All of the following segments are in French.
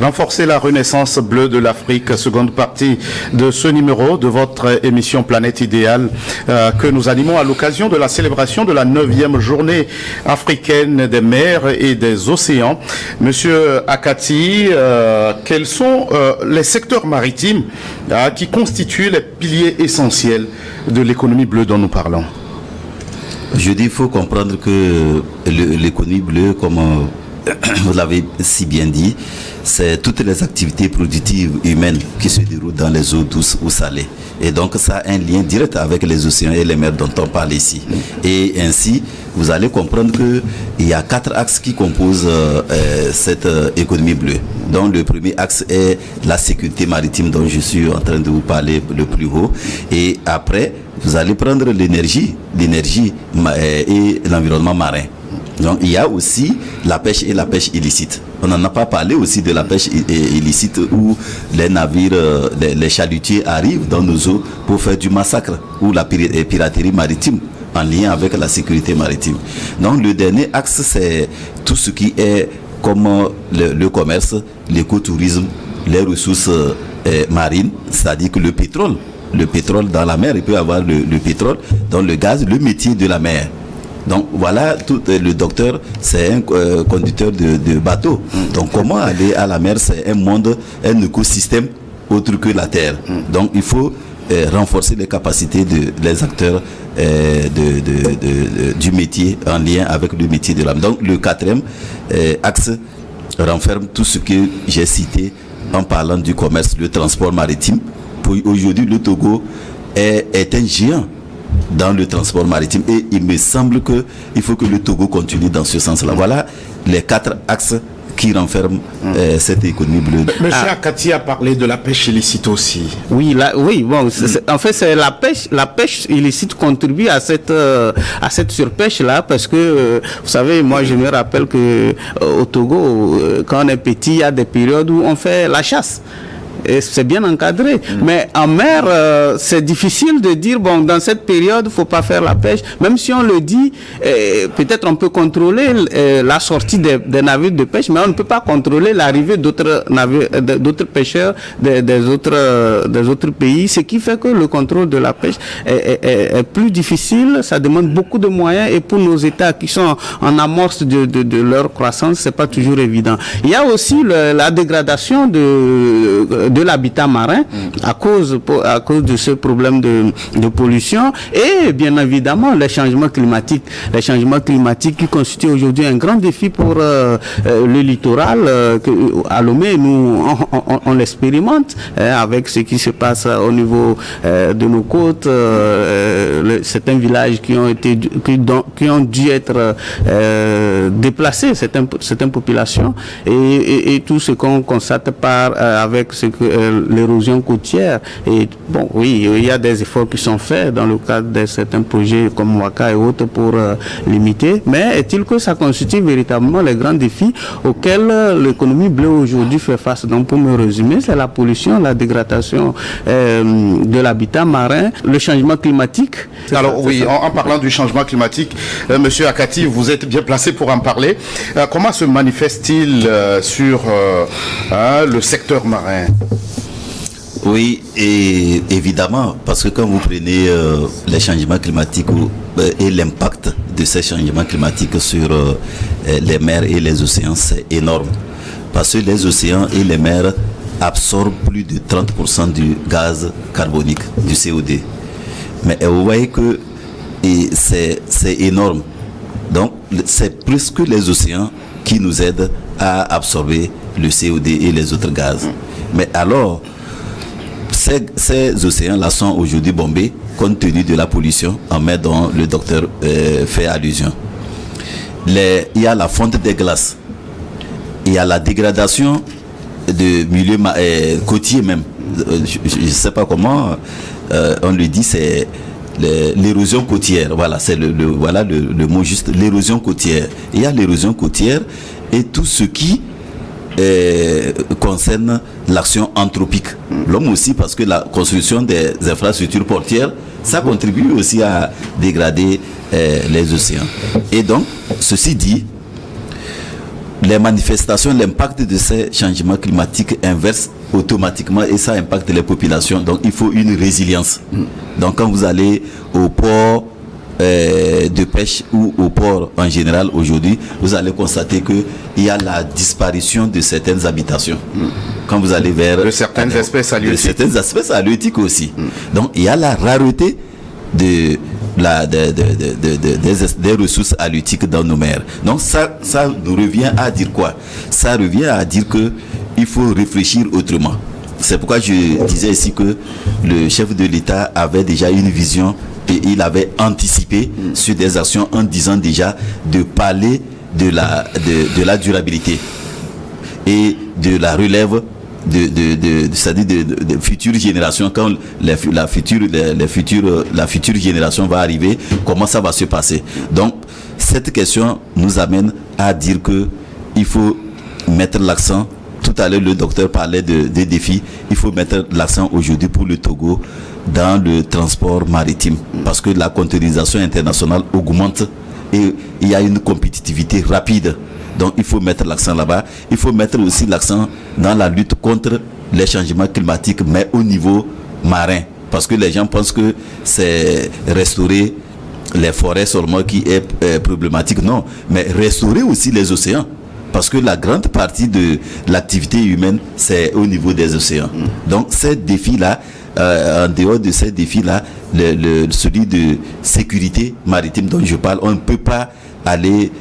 Renforcer la renaissance bleue de l'Afrique, seconde partie de ce numéro de votre émission Planète Idéale que nous animons à l'occasion de la célébration de la 9e journée africaine des mers et des océans. Monsieur Akati, quels sont les secteurs maritimes qui constituent les piliers essentiels de l'économie bleue dont nous parlons? Je dis qu'il faut comprendre que l'économie bleue, comme vous l'avez si bien dit, c'est toutes les activités productives humaines qui se déroulent dans les eaux douces ou salées. Et donc ça a un lien direct avec les océans et les mers dont on parle ici. Et ainsi, vous allez comprendre qu'il y a 4 axes qui composent cette économie bleue. Donc le premier axe est la sécurité maritime dont je suis en train de vous parler le plus haut. Et après, vous allez prendre l'énergie et l'environnement marin. Donc il y a aussi la pêche et la pêche illicite. On n'en a pas parlé aussi de la pêche illicite où les navires, les chalutiers arrivent dans nos eaux pour faire du massacre ou la piraterie maritime en lien avec la sécurité maritime. Donc le dernier axe, c'est tout ce qui est comme le commerce, l'écotourisme, les ressources marines, c'est-à-dire que le pétrole dans la mer, il peut y avoir le pétrole, donc le gaz, le métier de la mer. Donc voilà, le docteur, c'est un conducteur de bateau. Donc comment aller à la mer, c'est un écosystème autre que la terre. Donc il faut renforcer les capacités des acteurs du métier en lien avec le métier de l'âme. Donc le 4e axe renferme tout ce que j'ai cité en parlant du commerce, le transport maritime. Aujourd'hui, le Togo est un géant dans le transport maritime et il me semble qu'il faut que le Togo continue dans ce sens-là. Voilà les 4 axes qui renferment cette économie bleue. Monsieur Akati a parlé de la pêche illicite aussi. Oui, bon, en fait, c'est la pêche illicite contribue à cette surpêche-là parce que, vous savez, moi je me rappelle que au Togo, quand on est petit, il y a des périodes où on fait la chasse. Et c'est bien encadré. Mais en mer, c'est difficile de dire, bon, dans cette période, il ne faut pas faire la pêche. Même si on le dit, peut-être on peut contrôler la sortie des navires de pêche, mais on ne peut pas contrôler l'arrivée d'autres navires, d'autres pêcheurs des autres pays, ce qui fait que le contrôle de la pêche est plus difficile. Ça demande beaucoup de moyens et pour nos États qui sont en amorce de leur croissance, c'est pas toujours évident. Il y a aussi la dégradation de l'habitat marin à cause de ce problème de pollution et bien évidemment les changements climatiques qui constituent aujourd'hui un grand défi pour le littoral. À Lomé, nous on l'expérimente avec ce qui se passe au niveau de nos côtes, certains villages qui ont dû être déplacés, certaines populations et tout ce qu'on constate avec ce que l'érosion côtière. Et bon, oui, il y a des efforts qui sont faits dans le cadre de certains projets comme Waka et autres pour limiter. Mais est-il que ça constitue véritablement les grands défis auxquels l'économie bleue aujourd'hui fait face? Donc, pour me résumer, c'est la pollution, la dégradation de l'habitat marin, le changement climatique. Alors oui, en parlant du changement climatique, Monsieur Akati, vous êtes bien placé pour en parler. Comment se manifeste-t-il sur le secteur marin? Oui, et évidemment, parce que quand vous prenez les changements climatiques et l'impact de ces changements climatiques sur les mers et les océans, c'est énorme. Parce que les océans et les mers absorbent plus de 30% du gaz carbonique, du CO2. Mais vous voyez que c'est énorme. Donc, c'est plus que les océans qui nous aident à absorber le CO2 et les autres gaz. Mais alors, ces océans-là sont aujourd'hui bombés compte tenu de la pollution en mer dont le docteur fait allusion. Il y a la fonte des glaces, il y a la dégradation de milieux côtiers même. Je ne sais pas comment on le dit, c'est l'érosion côtière. Voilà, c'est le mot juste, l'érosion côtière. Il y a l'érosion côtière et tout ce qui concerne l'action anthropique. L'homme aussi, parce que la construction des infrastructures portières, ça contribue aussi à dégrader les océans. Et donc, ceci dit, les manifestations, l'impact de ces changements climatiques inverse automatiquement et ça impacte les populations. Donc il faut une résilience. Donc quand vous allez au port de pêche ou au port en général aujourd'hui, vous allez constater qu'il y a la disparition de certaines habitations. Quand vous allez vers... De certaines espèces halieutiques. De certaines espèces halieutiques aussi. Donc il y a la rareté des ressources halieutiques dans nos mers. Donc ça nous revient à dire quoi? Ça revient à dire que il faut réfléchir autrement. C'est pourquoi je disais ici que le chef de l'État avait déjà une vision et il avait anticipé sur des actions en disant déjà de parler de la durabilité et de la relève c'est-à-dire de futures générations. Quand la future génération va arriver, comment ça va se passer? Donc cette question nous amène à dire que il faut mettre l'accent. Tout à l'heure le docteur parlait des défis. Il faut mettre l'accent aujourd'hui pour le Togo dans le transport maritime parce que la contournisation internationale augmente et il y a une compétitivité rapide. Donc il faut mettre l'accent là-bas. Il faut mettre aussi l'accent dans la lutte contre les changements climatiques, mais au niveau marin. Parce que les gens pensent que c'est restaurer les forêts seulement qui est problématique. Non, mais restaurer aussi les océans. Parce que la grande partie de l'activité humaine, c'est au niveau des océans. Donc ces défis-là, en dehors de ces défis-là, celui de sécurité maritime dont je parle, on ne peut pas aller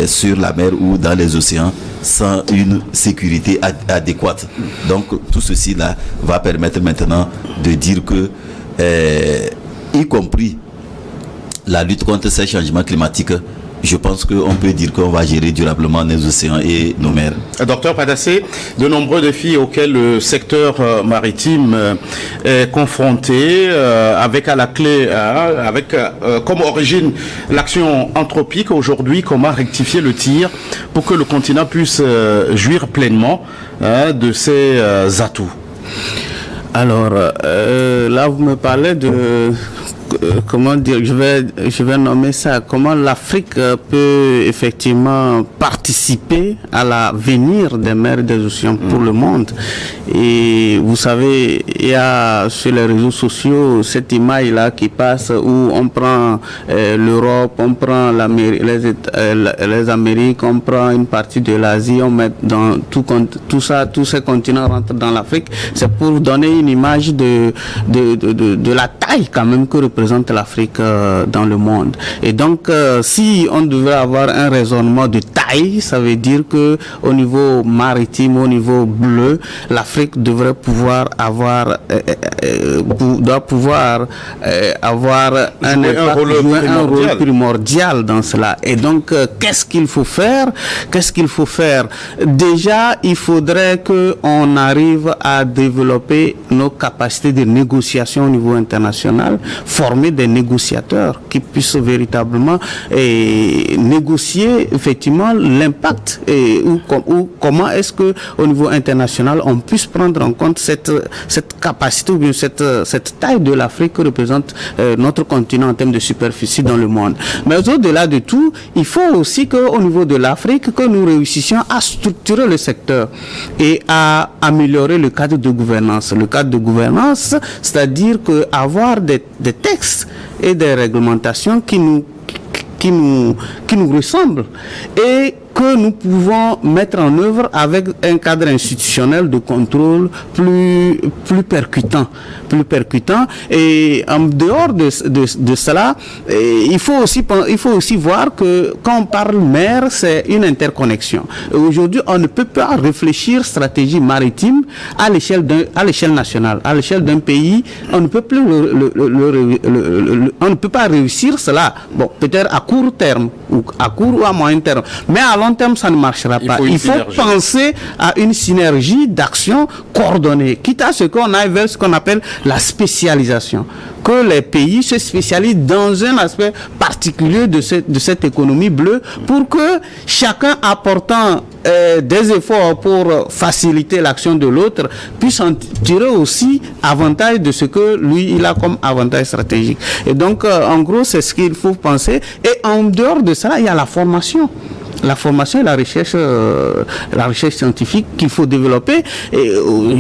sur la mer ou dans les océans sans une sécurité adéquate. Donc tout ceci là va permettre maintenant de dire que y compris la lutte contre ces changements climatiques, je pense qu'on peut dire qu'on va gérer durablement nos océans et nos mers. Docteur Padassé, de nombreux défis auxquels le secteur maritime est confronté, avec à la clé, comme origine l'action anthropique. Aujourd'hui, comment rectifier le tir pour que le continent puisse jouir pleinement de ses atouts? Alors, là, vous me parlez de... comment dire, je vais nommer ça, comment l'Afrique peut effectivement participer à l'avenir des mers et des océans pour le monde. Et vous savez, il y a sur les réseaux sociaux cette image-là qui passe où on prend l'Europe, on prend les Amériques, on prend une partie de l'Asie, on met dans tout ça, tous ces continents rentrent dans l'Afrique. C'est pour donner une image de la taille quand même que représente l'Afrique dans le monde. Et donc, si on devait avoir un raisonnement de taille, ça veut dire que au niveau maritime, au niveau bleu, l'Afrique devrait pouvoir avoir un rôle primordial dans cela. Et donc, qu'est-ce qu'il faut faire? Déjà, il faudrait qu'on arrive à développer nos capacités de négociation au niveau international, former des négociateurs qui puissent véritablement négocier effectivement l'impact ou comment est-ce que au niveau international on puisse prendre en compte cette capacité ou bien cette taille de l'Afrique que représente notre continent en termes de superficie dans le monde. Mais au-delà de tout, il faut aussi qu'au niveau de l'Afrique, que nous réussissions à structurer le secteur et à améliorer le cadre de gouvernance. Le cadre de gouvernance, c'est-à-dire avoir des textes et des réglementations qui nous ressemblent et que nous pouvons mettre en œuvre avec un cadre institutionnel de contrôle plus percutant. Et en dehors de cela, il faut aussi voir que quand on parle mer, c'est une interconnexion. Aujourd'hui, on ne peut pas réfléchir stratégie maritime à l'échelle nationale, à l'échelle d'un pays. On ne peut plus on ne peut pas réussir cela. Bon, peut-être à court terme ou à court ou à moyen terme, mais à long terme, ça ne marchera pas. Il faut penser à une synergie d'action coordonnée, quitte à ce qu'on aille vers ce qu'on appelle la spécialisation. Que les pays se spécialisent dans un aspect particulier de cette économie bleue pour que chacun apportant des efforts pour faciliter l'action de l'autre puisse en tirer aussi avantage de ce que lui, il a comme avantage stratégique. Et donc, en gros, c'est ce qu'il faut penser. Et en dehors de ça, il y a la formation. la formation et la recherche scientifique qu'il faut développer. Et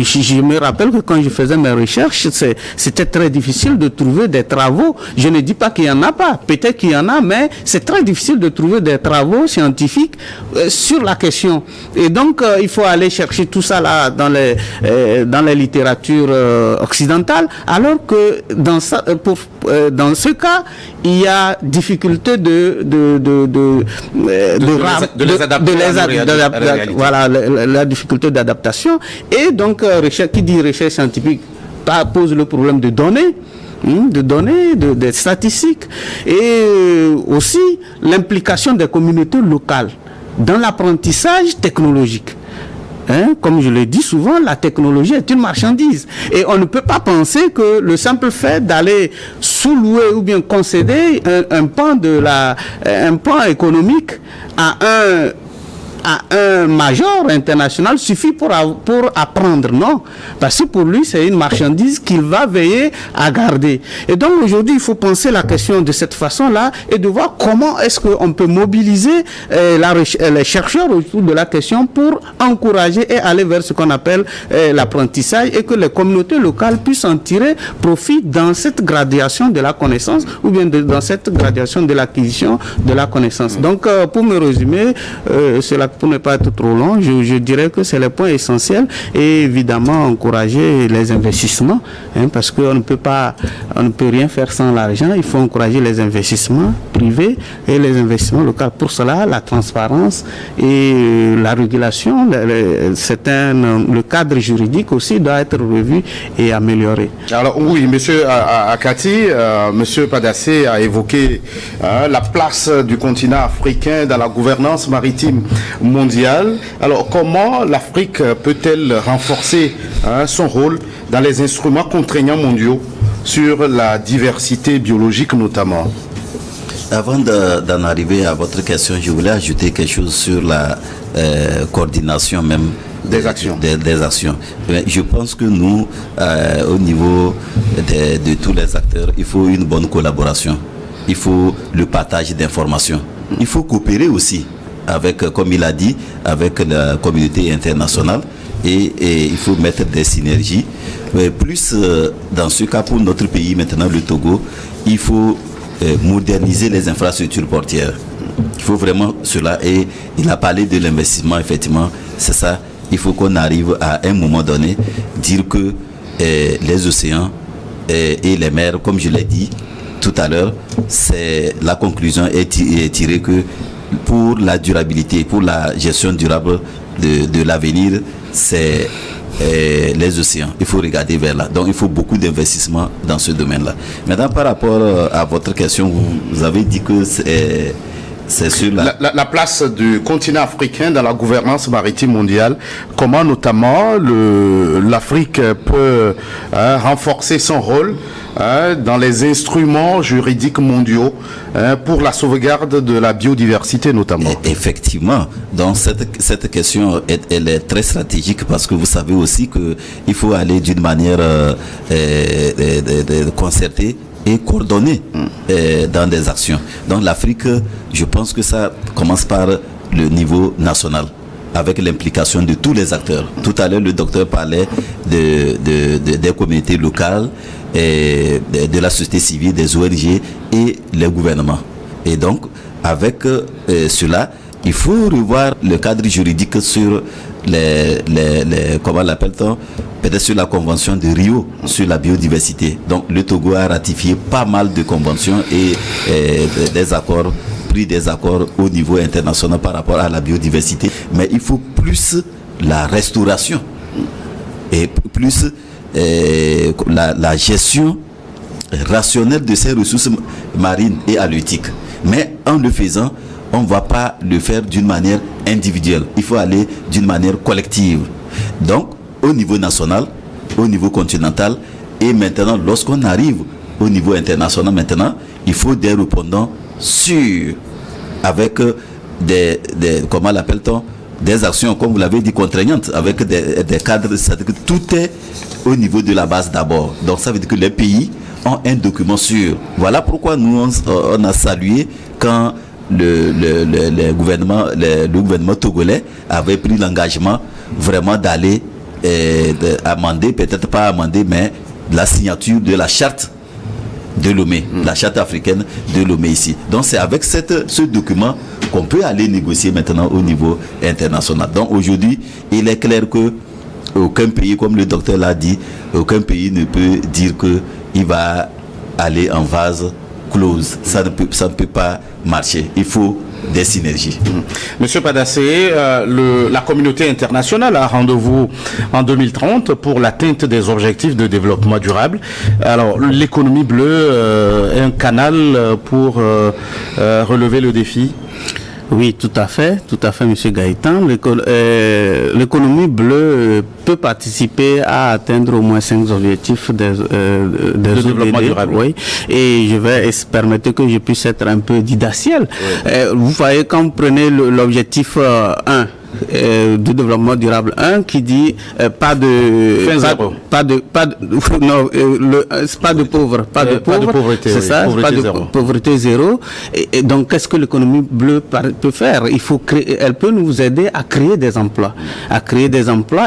je me rappelle que quand je faisais mes recherches, c'était très difficile de trouver des travaux. Je ne dis pas qu'il n'y en a pas, peut-être qu'il y en a, mais c'est très difficile de trouver des travaux scientifiques sur la question. Et donc, il faut aller chercher tout ça là dans les littératures occidentales, alors que dans ce cas, il y a difficulté de les adapter. Voilà, la difficulté d'adaptation. Et donc, qui dit recherche scientifique pose le problème de données. Des statistiques, et aussi l'implication des communautés locales dans l'apprentissage technologique. Comme je le dis souvent, la technologie est une marchandise. Et on ne peut pas penser que le simple fait d'aller sous-louer ou bien concéder un pan économique à un major international suffit pour apprendre. Non, parce que pour lui, c'est une marchandise qu'il va veiller à garder. Et donc aujourd'hui, il faut penser la question de cette façon-là et de voir comment est-ce qu'on peut mobiliser les chercheurs autour de la question pour encourager et aller vers ce qu'on appelle l'apprentissage, et que les communautés locales puissent en tirer profit dans cette gradation de la connaissance, ou bien dans cette gradation de l'acquisition de la connaissance. Donc, pour me résumer, pour ne pas être trop long, je dirais que c'est le point essentiel, et évidemment encourager les investissements, parce qu'on ne peut rien faire sans l'argent. Il faut encourager les investissements privés et les investissements locaux. Pour cela, la transparence et la régulation, le cadre juridique aussi doit être revu et amélioré. Alors oui, monsieur Akati, monsieur Padassé a évoqué la place du continent africain dans la gouvernance maritime mondiale. Alors, comment l'Afrique peut-elle renforcer son rôle dans les instruments contraignants mondiaux sur la diversité biologique notamment? Avant d'en arriver à votre question, je voulais ajouter quelque chose sur la coordination même des actions. Je pense que nous, au niveau de tous les acteurs, il faut une bonne collaboration. Il faut le partage d'informations. Il faut coopérer aussi avec, comme il a dit, avec la communauté internationale, et il faut mettre des synergies. Mais plus dans ce cas, pour notre pays maintenant, le Togo, il faut moderniser les infrastructures portières. Il faut vraiment cela, et il a parlé de l'investissement, effectivement, c'est ça. Il faut qu'on arrive à un moment donné dire que les océans et les mers, comme je l'ai dit tout à l'heure, la conclusion est tirée que pour la durabilité, pour la gestion durable de l'avenir, c'est les océans. Il faut regarder vers là. Donc il faut beaucoup d'investissements dans ce domaine-là. Maintenant, par rapport à votre question, vous avez dit que c'est sur la place du continent africain dans la gouvernance maritime mondiale. Comment notamment l'Afrique peut renforcer son rôle dans les instruments juridiques mondiaux pour la sauvegarde de la biodiversité notamment. Effectivement, donc cette question elle est très stratégique, parce que vous savez aussi qu'il faut aller d'une manière concertée et coordonnée dans des actions. Donc l'Afrique, je pense que ça commence par le niveau national, avec l'implication de tous les acteurs. Tout à l'heure, le docteur parlait des communautés locales, et de la société civile, des ONG et les gouvernements. Et donc, avec cela, il faut revoir le cadre juridique sur comment l'appelle-t-on, peut-être sur la convention de Rio sur la biodiversité. Donc, le Togo a ratifié pas mal de conventions et des accords au niveau international par rapport à la biodiversité. Mais il faut plus la restauration et plus la gestion rationnelle de ces ressources marines et halieutiques. Mais en le faisant, on ne va pas le faire d'une manière individuelle. Il faut aller d'une manière collective. Donc, au niveau national, au niveau continental, et maintenant, lorsqu'on arrive au niveau international, maintenant, il faut des répondants sûrs, avec comment l'appelle-t-on, des actions, comme vous l'avez dit, contraignantes, avec des cadres, c'est-à-dire que tout est au niveau de la base d'abord. Donc ça veut dire que les pays ont un document sûr. Voilà pourquoi nous, on a salué quand le gouvernement togolais avait pris l'engagement vraiment d'aller amender, peut-être pas amender, mais la signature de la charte de Lomé, la charte africaine de Lomé ici. Donc c'est avec ce document qu'on peut aller négocier maintenant au niveau international. Donc aujourd'hui, il est clair que aucun pays, comme le docteur l'a dit, aucun pays ne peut dire qu'il va aller en vase close. Ça ne peut pas marcher. Il faut des synergies. Monsieur Padassé, la communauté internationale a rendez-vous en 2030 pour l'atteinte des objectifs de développement durable. Alors, l'économie bleue est un canal pour relever le défi? Oui, tout à fait, Monsieur Gaëtan. L'économie bleue peut participer à atteindre au moins 5 objectifs des développement durable. Oui. Et je vais permettre que je puisse être un peu didactiel. Oui. Vous voyez, quand vous prenez l'objectif 1, du développement durable 1 qui dit pas de pauvres, c'est ça, pas de pauvreté zéro. Et donc qu'est-ce que l'économie bleue peut faire? Elle peut nous aider à créer des emplois,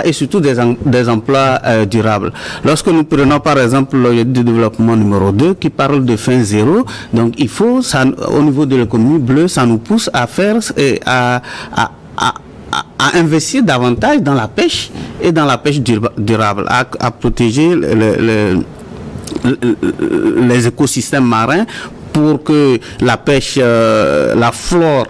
et surtout des emplois durables. Lorsque nous prenons par exemple l'objectif de développement numéro 2 qui parle de fin zéro, donc il faut ça, au niveau de l'économie bleue, ça nous pousse à faire à investir davantage dans la pêche et dans la pêche durable, à protéger les écosystèmes marins pour que la pêche, la flore,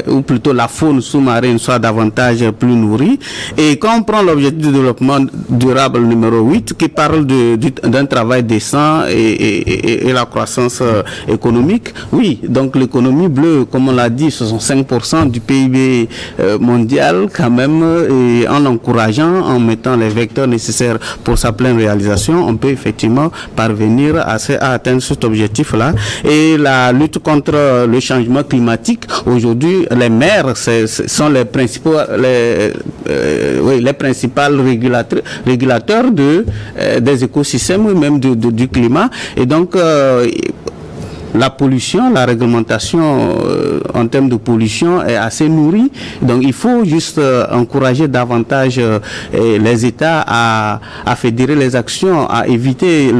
ou plutôt la faune sous-marine soit davantage plus nourrie. Et quand on prend l'objectif de développement durable numéro 8 qui parle d'un travail décent et la croissance économique, oui, donc l'économie bleue, comme on l'a dit, 65% du PIB mondial quand même, et en encourageant, en mettant les vecteurs nécessaires pour sa pleine réalisation, on peut effectivement parvenir à atteindre cet objectif-là. Et la lutte contre le changement climatique, aujourd'hui, les mers sont les principaux, les principales régulateurs des écosystèmes, même du climat. Et donc, la pollution, la réglementation en termes de pollution est assez nourrie. Donc il faut juste encourager davantage les États à fédérer les actions, à éviter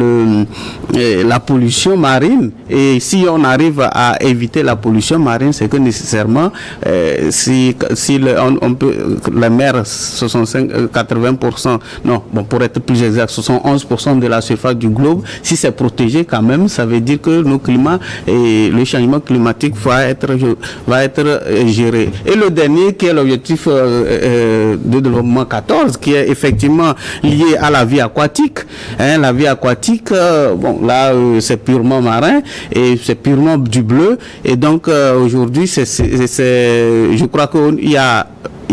la pollution marine. Et si on arrive à éviter la pollution marine, c'est que nécessairement, on peut, la mer, 80%, non, bon, pour être plus exact, 71% de la surface du globe, si c'est protégé quand même, ça veut dire que nos climats et le changement climatique va être géré. Et le dernier qui est l'objectif de développement 14, qui est effectivement lié à la vie aquatique. La vie aquatique, bon là c'est purement marin et c'est purement du bleu. Et donc aujourd'hui je crois qu'il y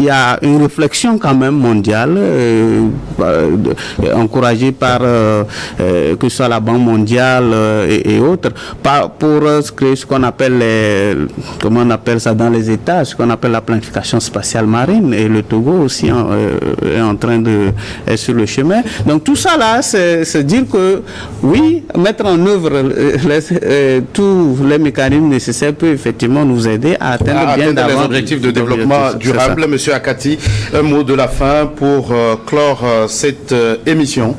a une réflexion quand même mondiale encouragée par que ce soit la Banque mondiale et autres pour créer ce qu'on appelle comment on appelle ça dans les États, ce qu'on appelle la planification spatiale marine, et le Togo aussi est en train est sur le chemin. Donc tout ça là, c'est dire que oui, mettre en œuvre tous les mécanismes nécessaires peut effectivement nous aider à atteindre les objectifs de développement durable. Monsieur Akati, un mot de la fin pour clore cette émission.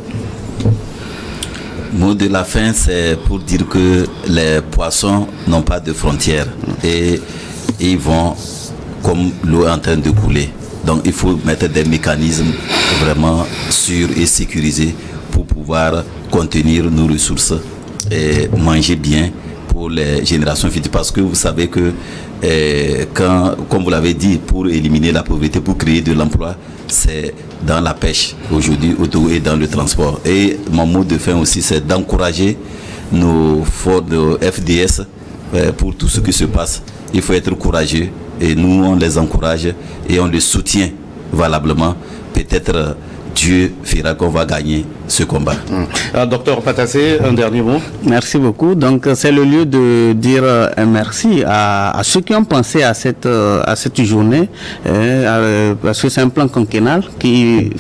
Mot de la fin, c'est pour dire que les poissons n'ont pas de frontières et ils vont comme l'eau est en train de couler. Donc il faut mettre des mécanismes vraiment sûrs et sécurisés pour pouvoir contenir nos ressources et manger bien pour les générations futures. Parce que vous savez que comme vous l'avez dit, pour éliminer la pauvreté, pour créer de l'emploi, c'est dans la pêche aujourd'hui et dans le transport. Et mon mot de fin aussi, c'est d'encourager nos forces de FDS pour tout ce qui se passe. Il faut être courageux et nous on les encourage et on les soutient valablement. Peut-être Dieu fera qu'on va gagner ce combat. Docteur Patassé, un dernier mot. Merci beaucoup. Donc c'est le lieu de dire un merci à ceux qui ont pensé à cette journée, parce que c'est un plan quinquennal qui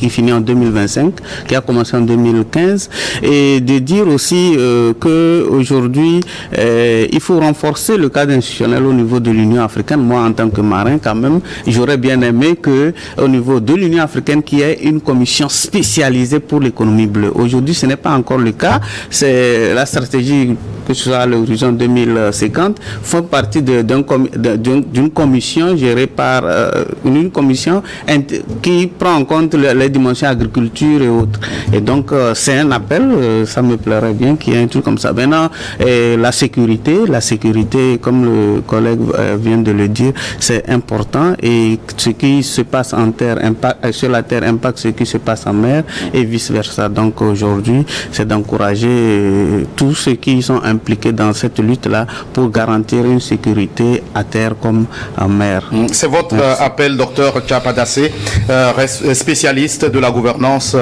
finit en 2025, qui a commencé en 2015, et de dire aussi que aujourd'hui il faut renforcer le cadre institutionnel au niveau de l'Union africaine. Moi, en tant que marin, quand même, j'aurais bien aimé que au niveau de l'Union africaine, qu'il y ait une commission spécialisée pour l'économie bleue. Aujourd'hui, ce n'est pas encore le cas. C'est la stratégie, que ce soit à l'horizon 2050, font partie d'une commission gérée par une commission qui prend en compte les dimensions agriculture et autres. Et donc, c'est un appel, ça me plairait bien qu'il y ait un truc comme ça. Maintenant, la sécurité, comme le collègue vient de le dire, c'est important, et ce qui se passe en terre sur la terre impacte ce qui se passe en mer et vice versa. Donc aujourd'hui, c'est d'encourager tous ceux qui sont impliqués dans cette lutte-là pour garantir une sécurité à terre comme en mer. C'est votre appel, docteur Tchapadassé, spécialiste de la gouvernance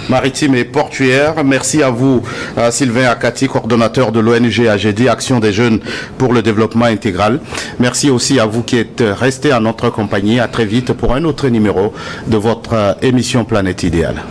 maritime et portuaire. Merci à vous, Sylvain Akati, coordonnateur de l'ONG AGD, Action des Jeunes pour le Développement Intégral. Merci aussi à vous qui êtes restés à notre compagnie. À très vite pour un autre numéro de votre émission Planète Idéale.